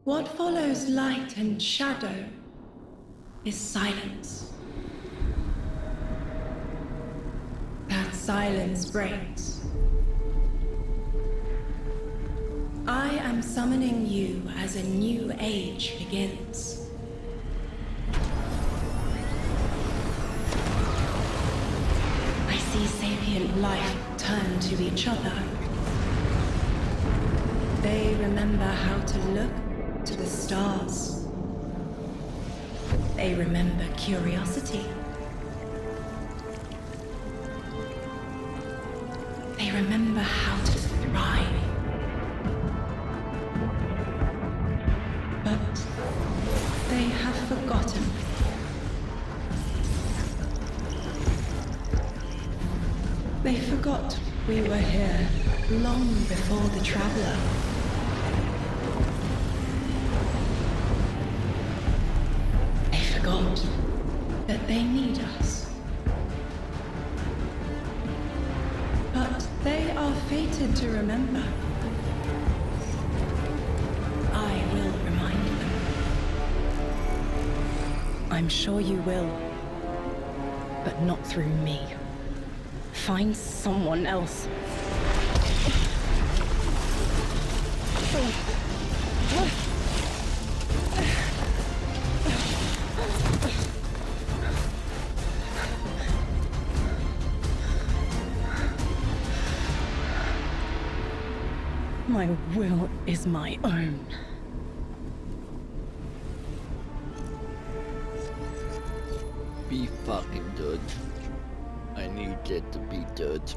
What follows light and shadow is silence. That silence breaks. I am summoning you as a new age begins. I see sapient life turn to each other. They remember how to look to the stars. They remember curiosity. They remember how to thrive. But they have forgotten. They forgot we were here long before the Traveler. They forgot that they need us. But they are fated to remember. I will remind them. I'm sure you will. But not through me. Find someone else. My will is my own. Be fucking dead. I need it to be dead.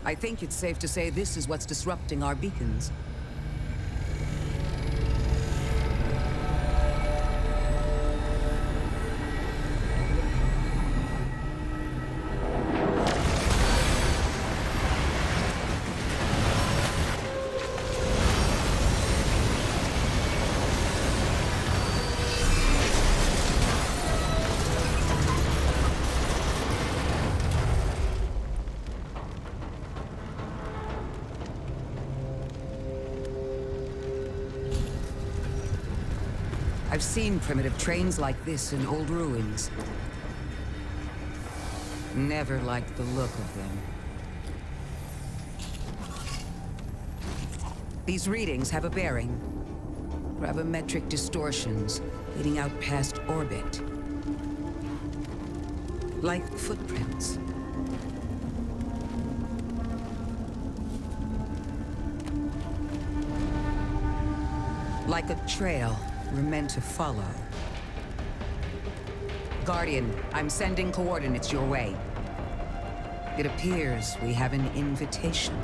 I think it's safe to say this is what's disrupting our beacons. I've seen primitive trains like this in old ruins. Never liked the look of them. These readings have a bearing. Gravimetric distortions leading out past orbit. Like footprints. Like a trail we're meant to follow. Guardian, I'm sending coordinates your way. It appears we have an invitation.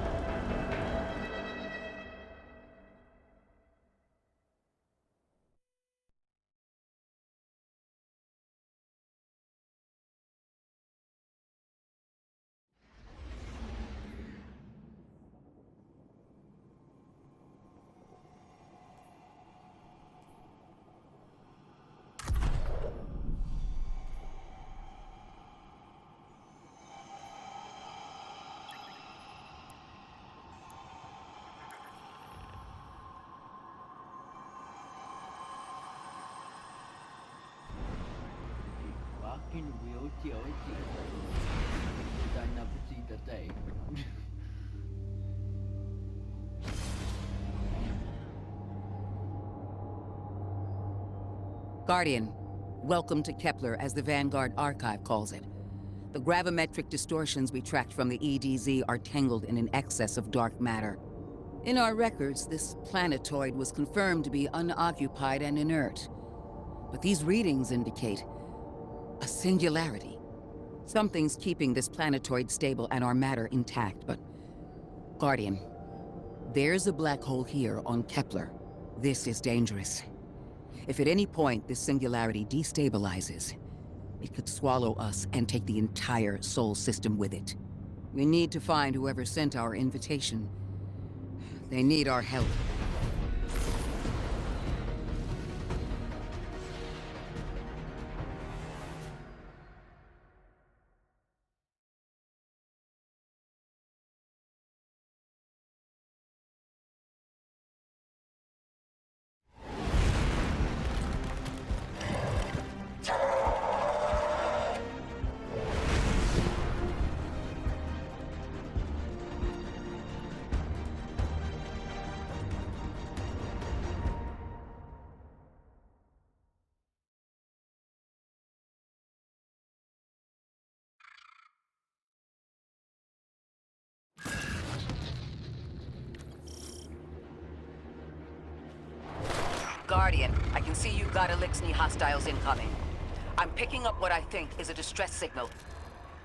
Fucking wheelchair. I never see the day. Guardian, Welcome to Kepler, as the Vanguard Archive calls it. The gravimetric distortions we tracked from the EDZ are tangled in an excess of dark matter. In our records, this planetoid was confirmed to be unoccupied and inert. But these readings indicate a singularity. Something's keeping this planetoid stable and our matter intact, but... Guardian, there's a black hole here on Kepler. This is dangerous. If at any point this singularity destabilizes, it could swallow us and take the entire Sol system with it. We need to find whoever sent our invitation. They need our help. Guardian, I can see you've got Elixni hostiles incoming. I'm picking up what I think is a distress signal.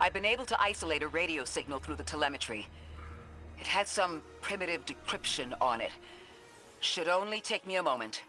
I've been able to isolate a radio signal through the telemetry. It had some primitive decryption on it. Should only take me a moment.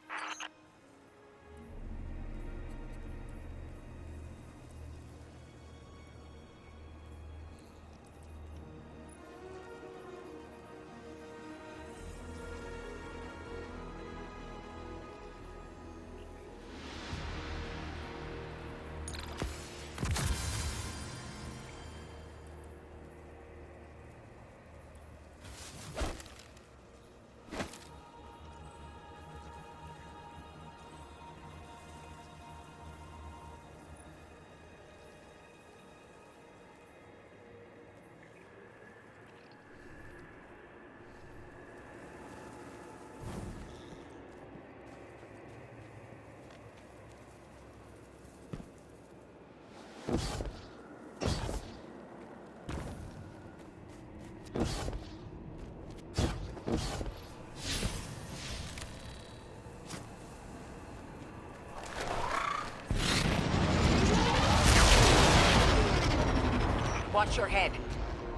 Watch your head.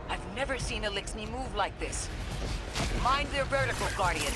I've never seen Elixni move like this. Mind their vertical, Guardian.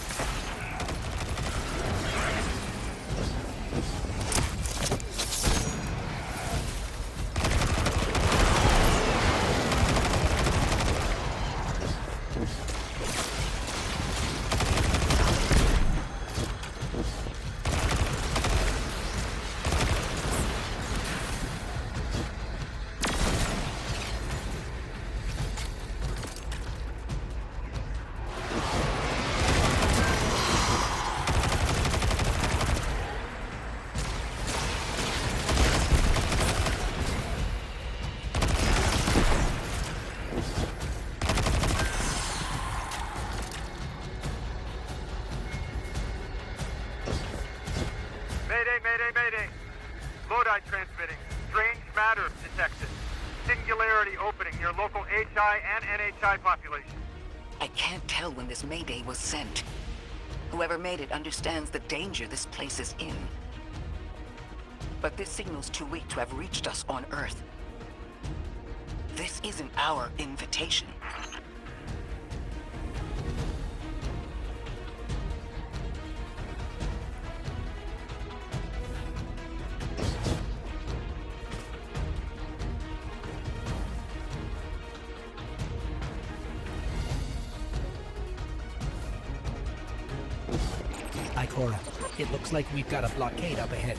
Mayday. Lodi transmitting. Strange matter detected. Singularity opening near local HI and NHI population. I can't tell when this Mayday was sent. Whoever made it understands the danger this place is in. But this signal's too weak to have reached us on Earth. This isn't our invitation. Ikora, it looks like we've got a blockade up ahead.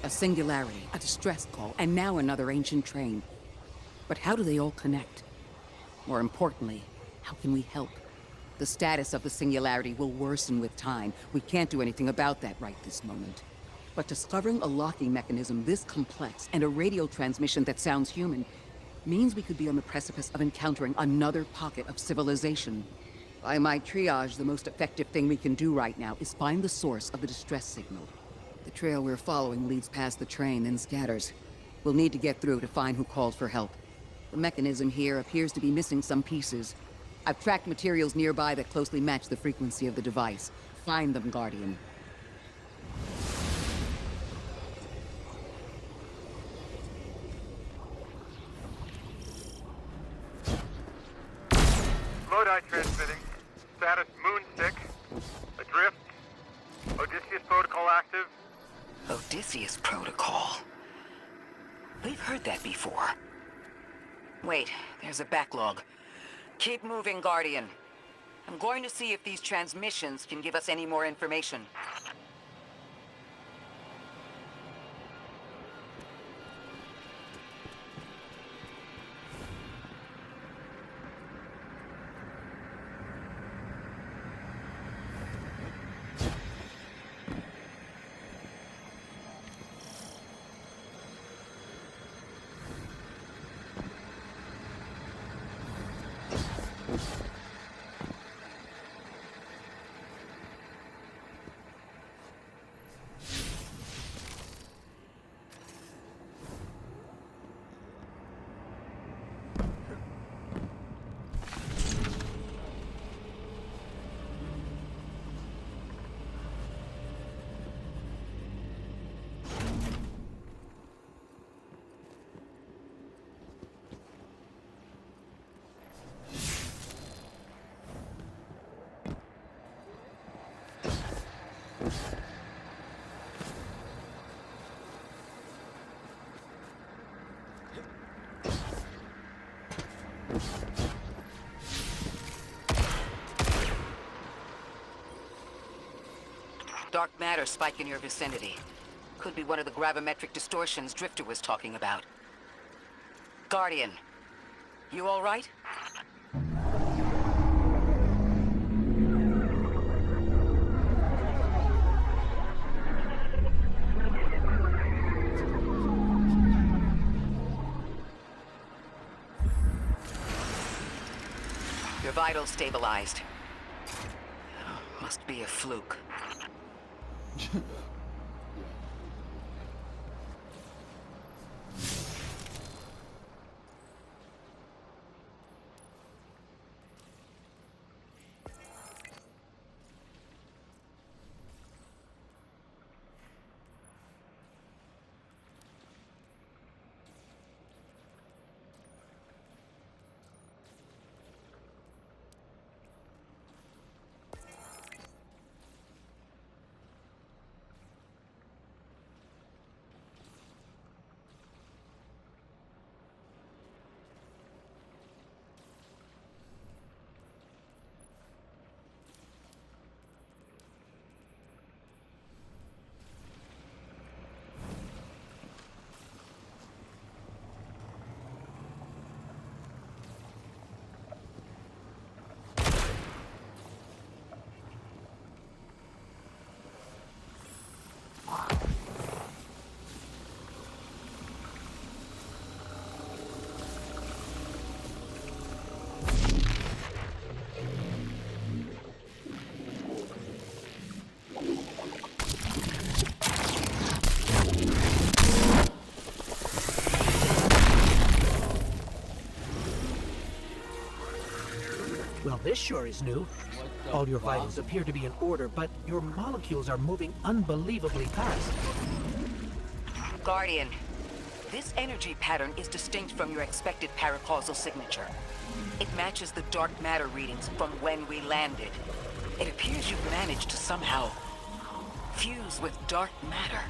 A singularity, a distress call, and now another ancient train. But how do they all connect? More importantly, how can we help? The status of the singularity will worsen with time. We can't do anything about that right this moment. But discovering a locking mechanism this complex and a radio transmission that sounds human means we could be on the precipice of encountering another pocket of civilization. By my triage, the most effective thing we can do right now is find the source of the distress signal. The trail we're following leads past the train, then scatters. We'll need to get through to find who called for help. The mechanism here appears to be missing some pieces. I've tracked materials nearby that closely match the frequency of the device. Find them, Guardian. Lodi transmitting. Status Moonstick. Adrift. Odysseus protocol active. Odysseus Protocol. We've heard that before. Wait, there's a backlog. Keep moving, Guardian. I'm going to see if these transmissions can give us any more information. Dark matter spike in your vicinity. Could be one of the gravimetric distortions Drifter was talking about. Guardian, you all right? Your vitals stabilized. Must be a fluke. Well, this sure is new. All your vitals appear to be in order, but your molecules are moving unbelievably fast. Guardian, this energy pattern is distinct from your expected paracausal signature. It matches the dark matter readings from when we landed. It appears you've managed to somehow fuse with dark matter.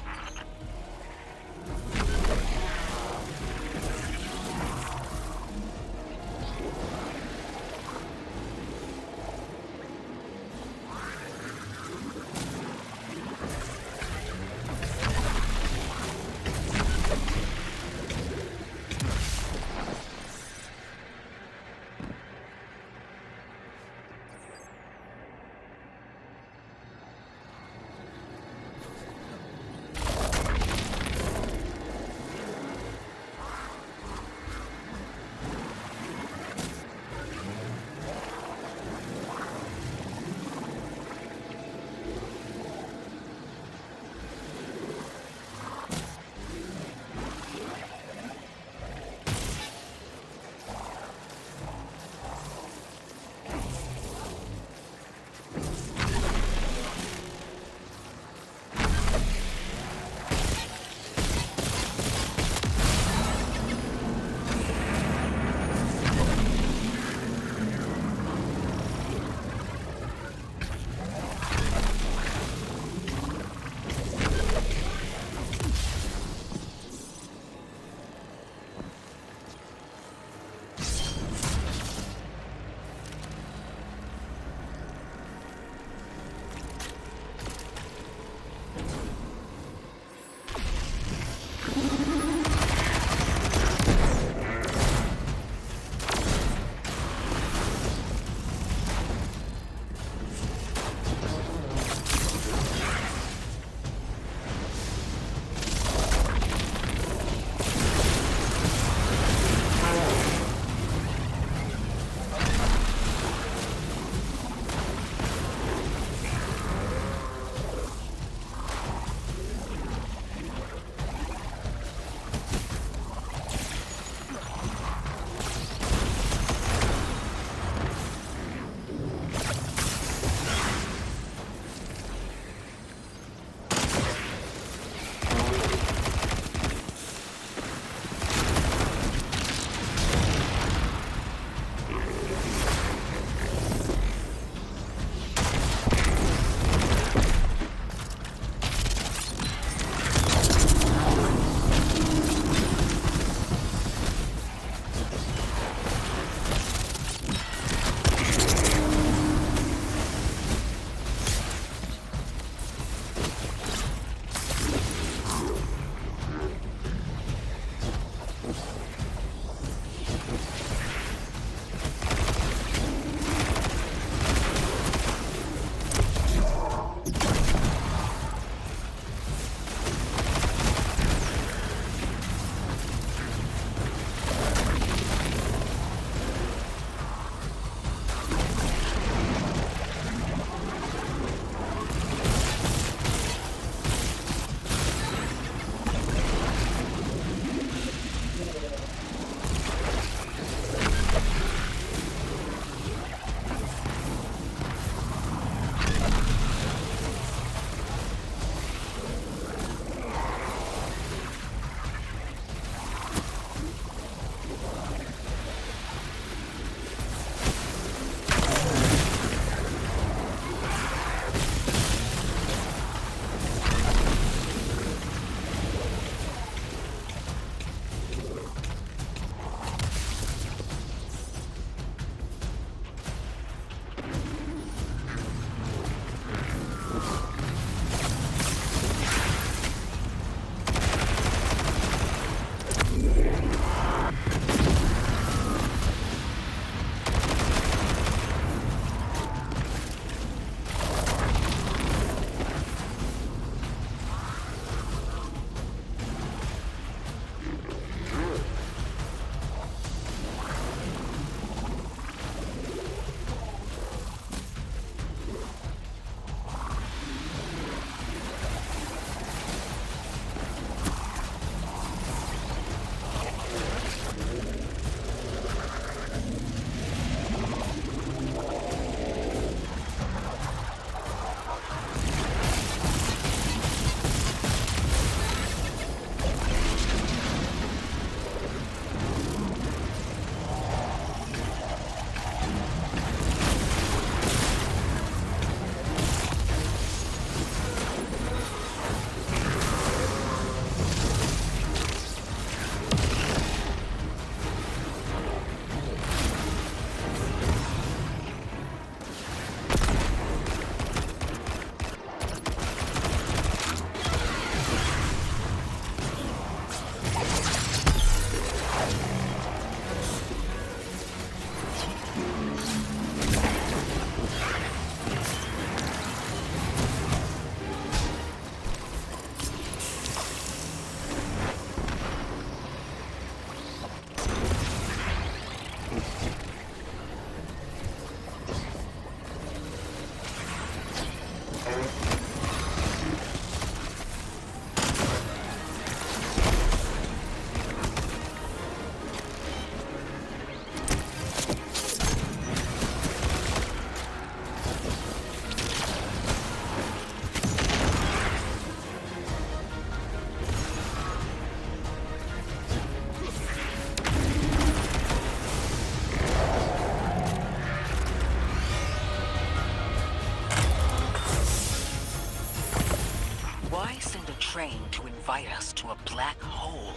train to invite us to a black hole.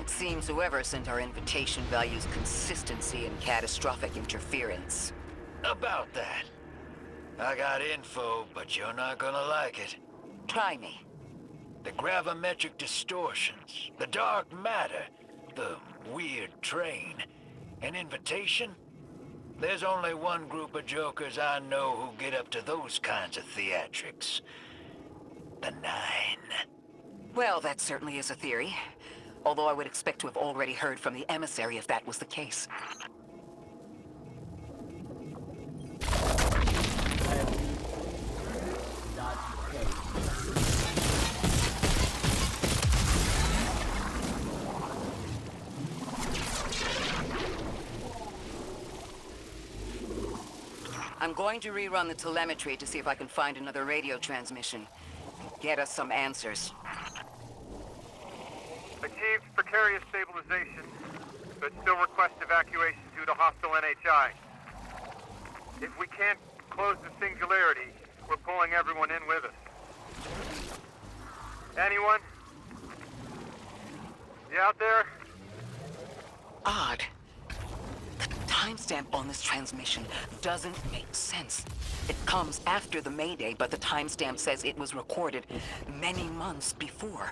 It seems whoever sent our invitation values consistency and catastrophic interference. About that. I got info, but you're not gonna like it. Try me. The gravimetric distortions, the dark matter, the weird train, an invitation? There's only one group of jokers I know who get up to those kinds of theatrics. The Nine. Well, that certainly is a theory. Although I would expect to have already heard from the emissary if that was the case. I'm going to rerun the telemetry to see if I can find another radio transmission. Get us some answers. Achieved precarious stabilization, but still request evacuation due to hostile NHI. If we can't close the singularity, we're pulling everyone in with us. Anyone? You out there? Odd. The timestamp on this transmission doesn't make sense. It comes after the Mayday, but the timestamp says it was recorded many months before.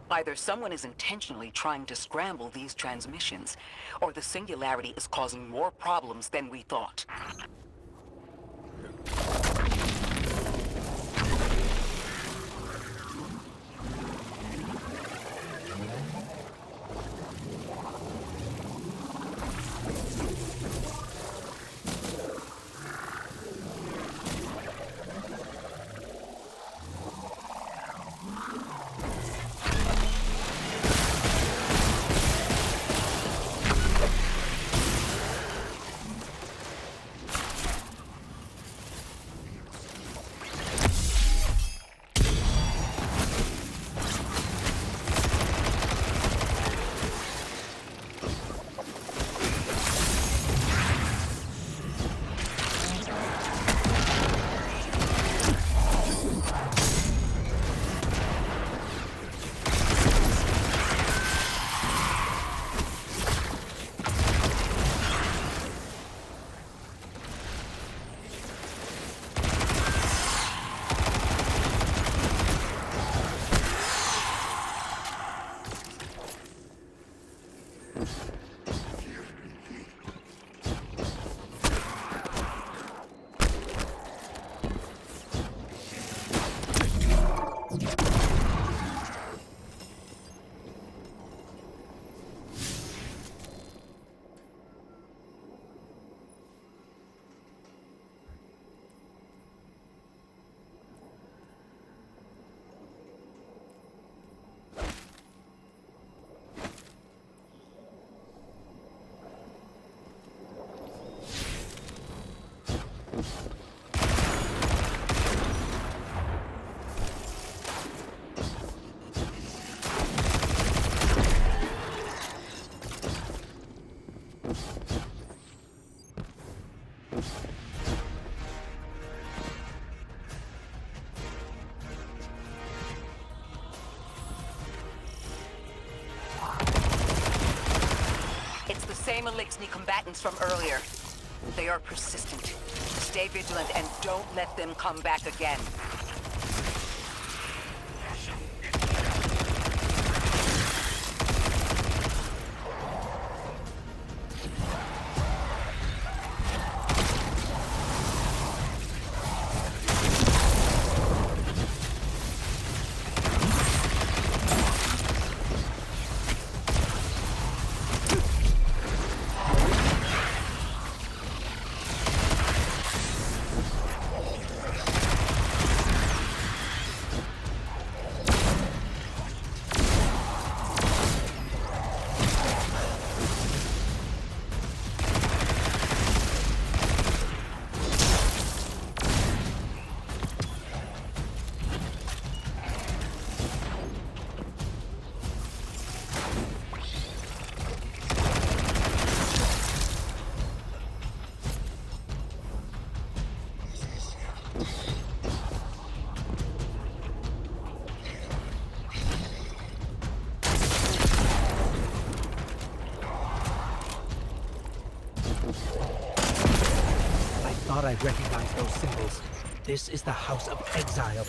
Either someone is intentionally trying to scramble these transmissions, or the singularity is causing more problems than we thought. Same Elixni combatants from earlier. They are persistent. Stay vigilant and don't let them come back again. I recognize those symbols. This is the House of Exile.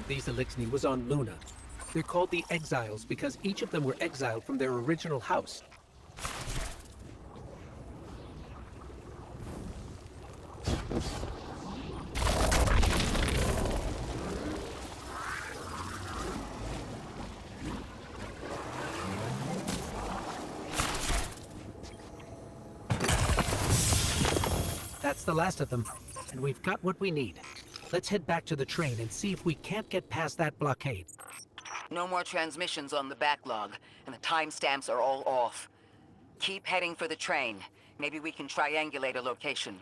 These Elixni was on Luna. They're called the Exiles because each of them were exiled from their original house. That's the last of them, and we've got what we need. Let's head back to the train and see if we can't get past that blockade. No more transmissions on the backlog, and the timestamps are all off. Keep heading for the train. Maybe we can triangulate a location.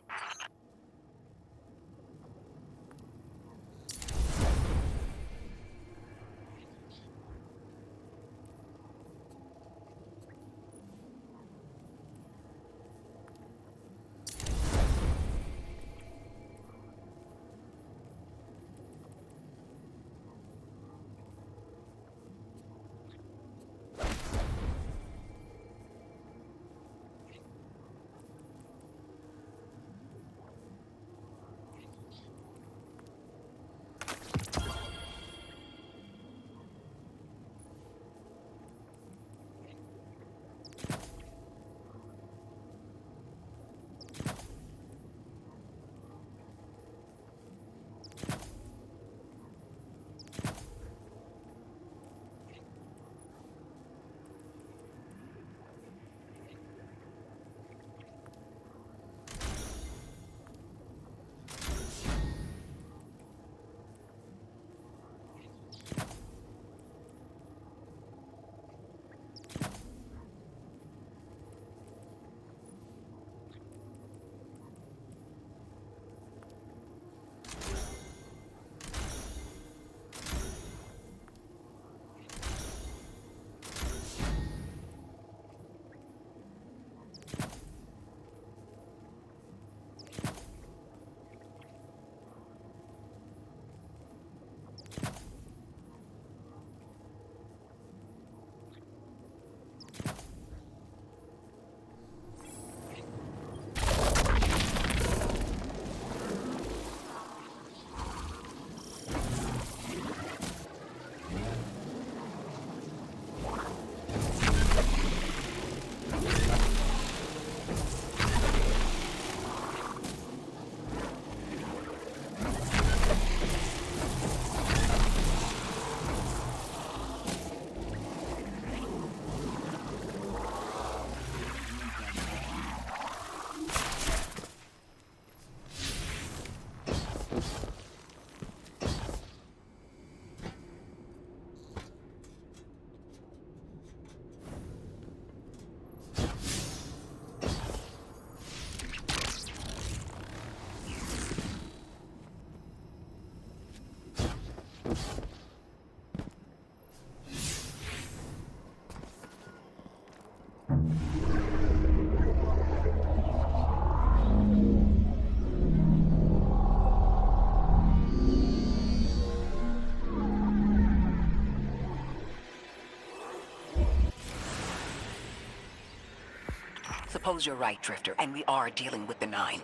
suppose you're right, Drifter, and we are dealing with the Nine.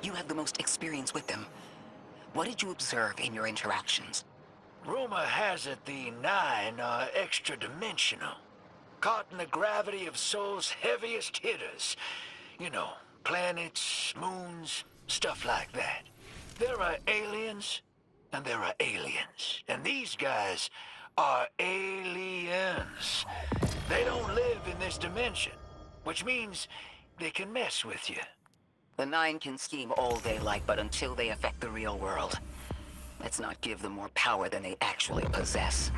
You have the most experience with them. What did you observe in your interactions? Rumor has it the Nine are extra-dimensional. Caught in the gravity of Sol's heaviest hitters. You know, planets, moons, stuff like that. There are aliens, and there are aliens. And these guys are aliens. They don't live in this dimension, which means they can mess with you. The Nine can scheme all they like, but until they affect the real world, let's not give them more power than they actually possess.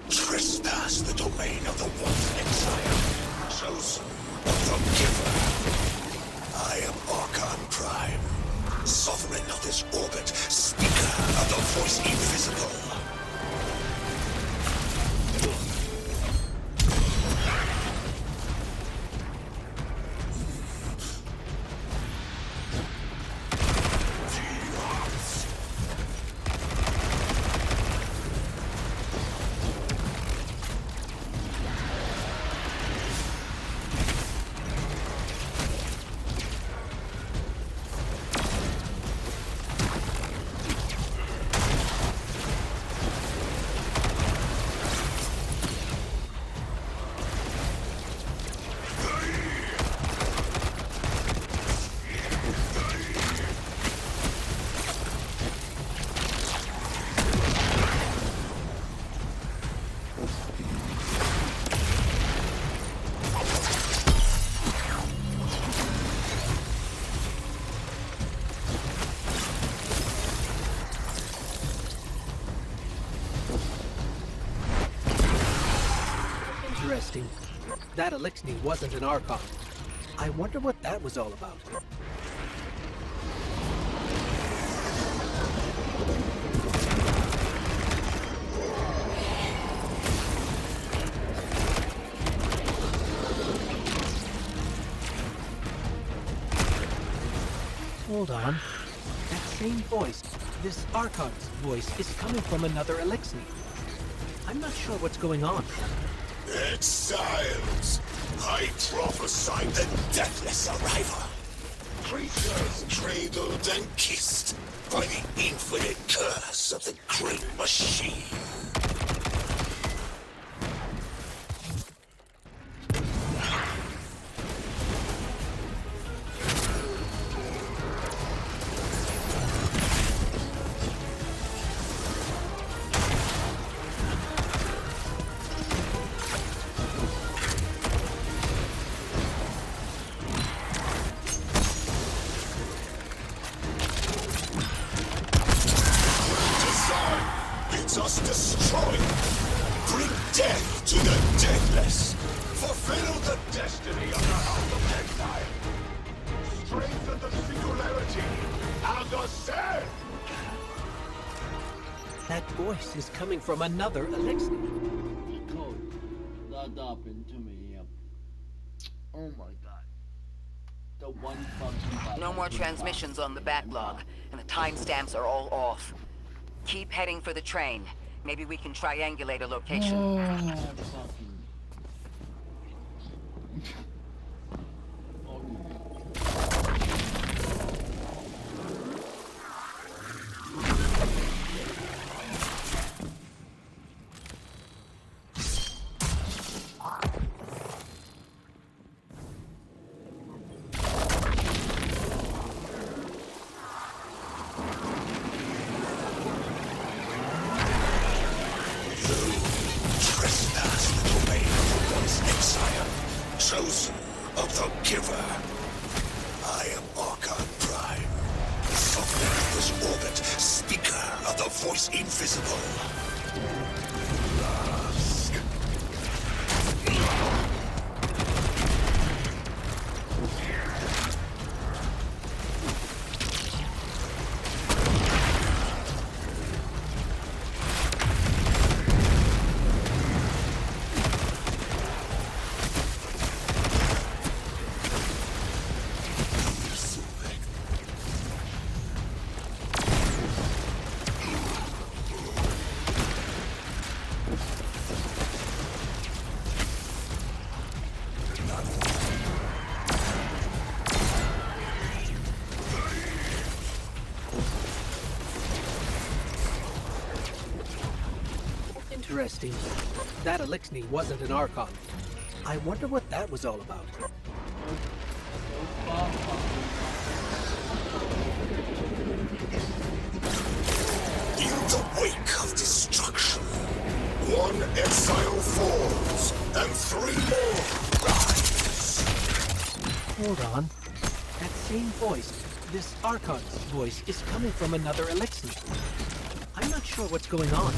Trespass the domain of the Wolf Exile, chosen of the Giver. I am Archon Prime, sovereign of this orbit, speaker of the voice invisible. Interesting. That Elixni wasn't an Archon. I wonder what that was all about. Hold on. That same voice, this Archon's voice, is coming from another Elixni. I'm not sure what's going on. Exiles! I prophesied the deathless arrival. Creatures cradled and kissed by the infinite curse of the great machine. Us destroy. Bring death to the deathless. Fulfill the destiny of the House of Exile. Strengthen the singularity and ascend. That voice is coming from another Elixni. Code. That happened to me. Oh my god. The one fucking No more transmissions on the backlog, and the timestamps are all off. Keep heading for the train. Maybe we can triangulate a location. Oh, fucking. Trespass the domain voice invisible. Interesting. That Elixni wasn't an Archon. I wonder what that was all about. In the wake of destruction, one exile falls, and three more rise. Hold on. That same voice, this Archon's voice, is coming from another Elixni. I'm not sure what's going on.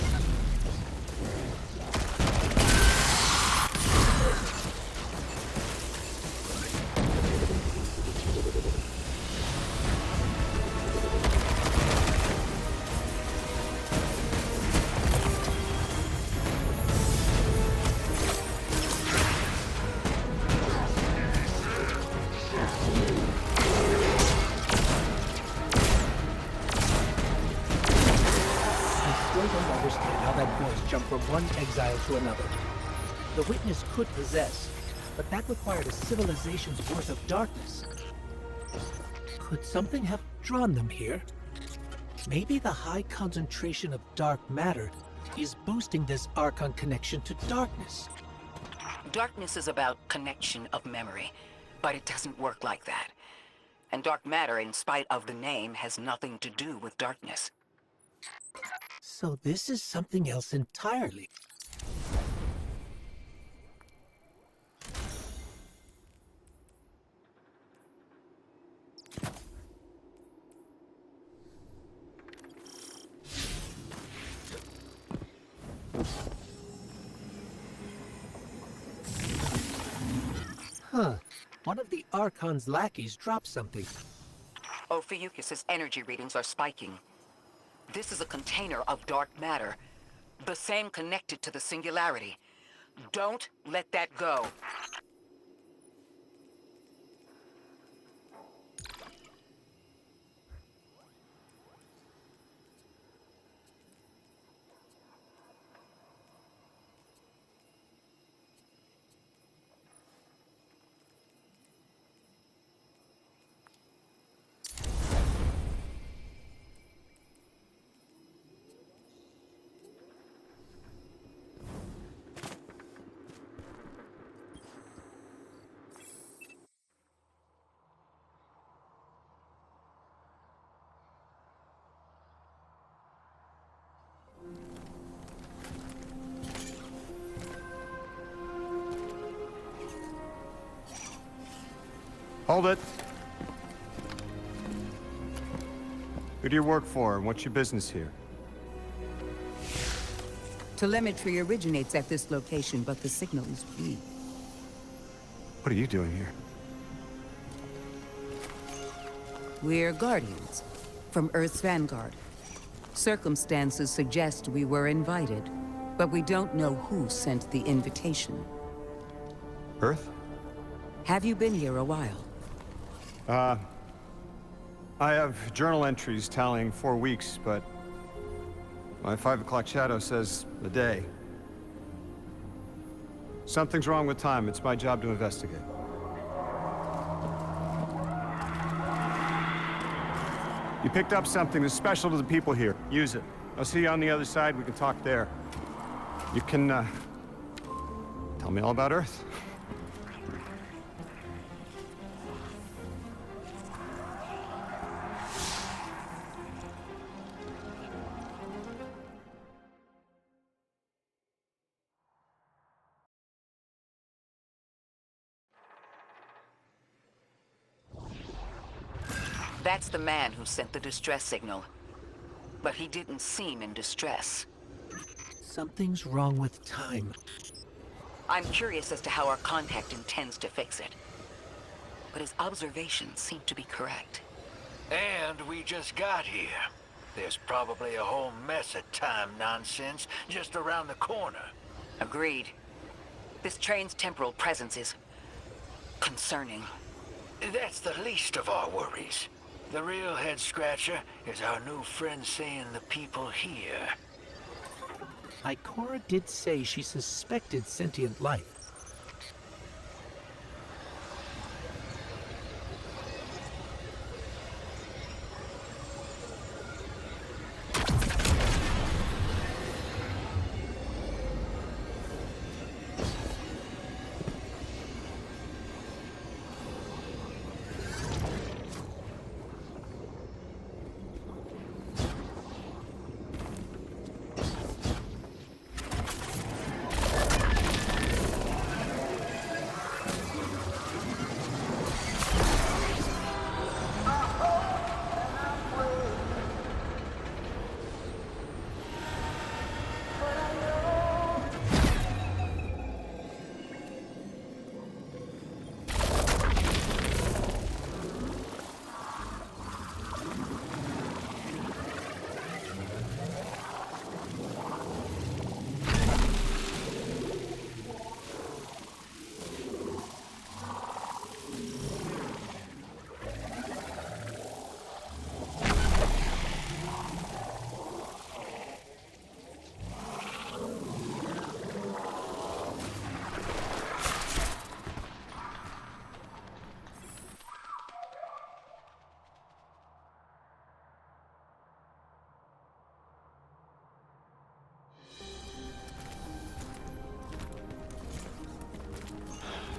From one exile to another. The Witness could possess, but that required a civilization's worth of darkness. Could something have drawn them here? Maybe the high concentration of dark matter is boosting this Archon connection to darkness. Darkness is about connection of memory, but it doesn't work like that. And dark matter, in spite of the name, has nothing to do with darkness. So this is something else entirely. Huh. One of the Archon's lackeys dropped something. Ophiuchus's energy readings are spiking. This is a container of dark matter, the same connected to the Singularity. Don't let that go. Hold it. Who do you work for, and what's your business here? Telemetry originates at this location, but the signal is weak. What are you doing here? We're Guardians, from Earth's Vanguard. Circumstances suggest we were invited, but we don't know who sent the invitation. Earth? Have you been here a while? I have journal entries tallying 4 weeks, but my 5 o'clock shadow says a day. Something's wrong with time. It's my job to investigate. You picked up something that's special to the people here. Use it. I'll see you on the other side. We can talk there. You can, tell me all about Earth. That's the man who sent the distress signal. but he didn't seem in distress. Something's wrong with time. I'm curious as to how our contact intends to fix it. But his observations seem to be correct. And we just got here. There's probably a whole mess of time nonsense just around the corner. Agreed. This train's temporal presence is concerning. That's the least of our worries. The real head-scratcher is our new friend seeing the people here. Ikora did say she suspected sentient life.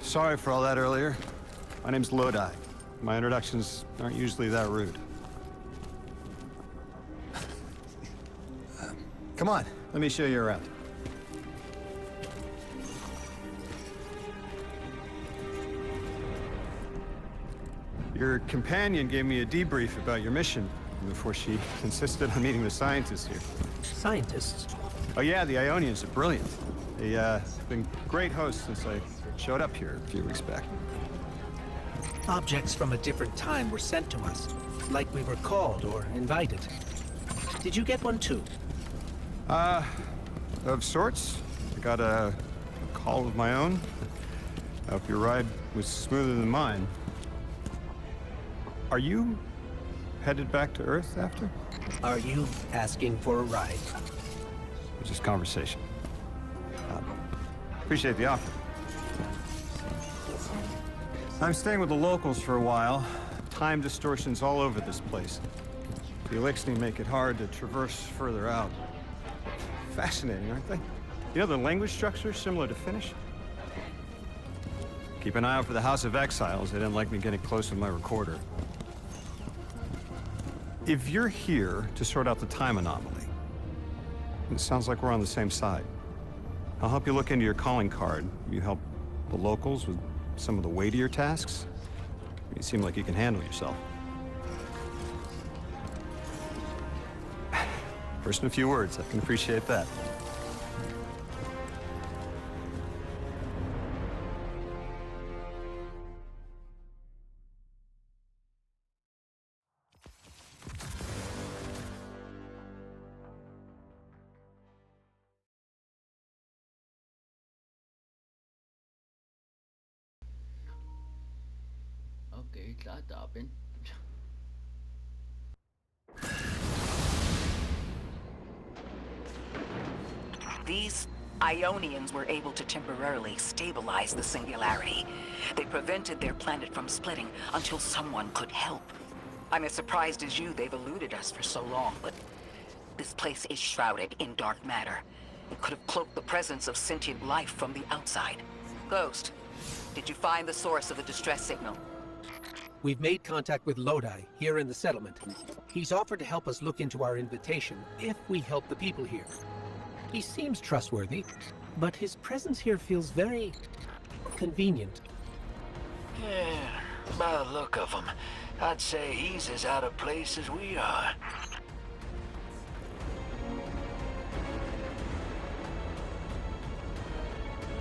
Sorry for all that earlier. My name's Lodi. My introductions aren't usually that rude. Come on. Let me show you around. Your companion gave me a debrief about your mission before she insisted on meeting the scientists here. Scientists? Oh yeah, the Ionians are brilliant. They've been great hosts since I showed up here a few weeks back. Objects from a different time were sent to us, like we were called or invited. Did you get one too? Of sorts. I got a call of my own. I hope your ride was smoother than mine. Are you headed back to Earth after? Are you asking for a ride? Just conversation. Appreciate the offer. I'm staying with the locals for a while. Time distortions all over this place. The Elixni make it hard to traverse further out. Fascinating, aren't they? You know, the language structure is similar to Finnish. Keep an eye out for the House of Exiles. They didn't like me getting close with my recorder. If you're here to sort out the time anomaly, it sounds like we're on the same side. I'll help you look into your calling card. You help the locals with some of the weightier tasks. You seem like you can handle yourself. First in a few words, I can appreciate that. Okay, tatapin. These Ionians were able to temporarily stabilize the singularity. They prevented their planet from splitting until someone could help. I'm as surprised as you they've eluded us for so long, but this place is shrouded in dark matter. It could have cloaked the presence of sentient life from the outside. Ghost, did you find the source of the distress signal? We've made contact with Lodi, here in the settlement. He's offered to help us look into our invitation, if we help the people here. He seems trustworthy, but his presence here feels very convenient. Yeah, by the look of him, I'd say he's as out of place as we are.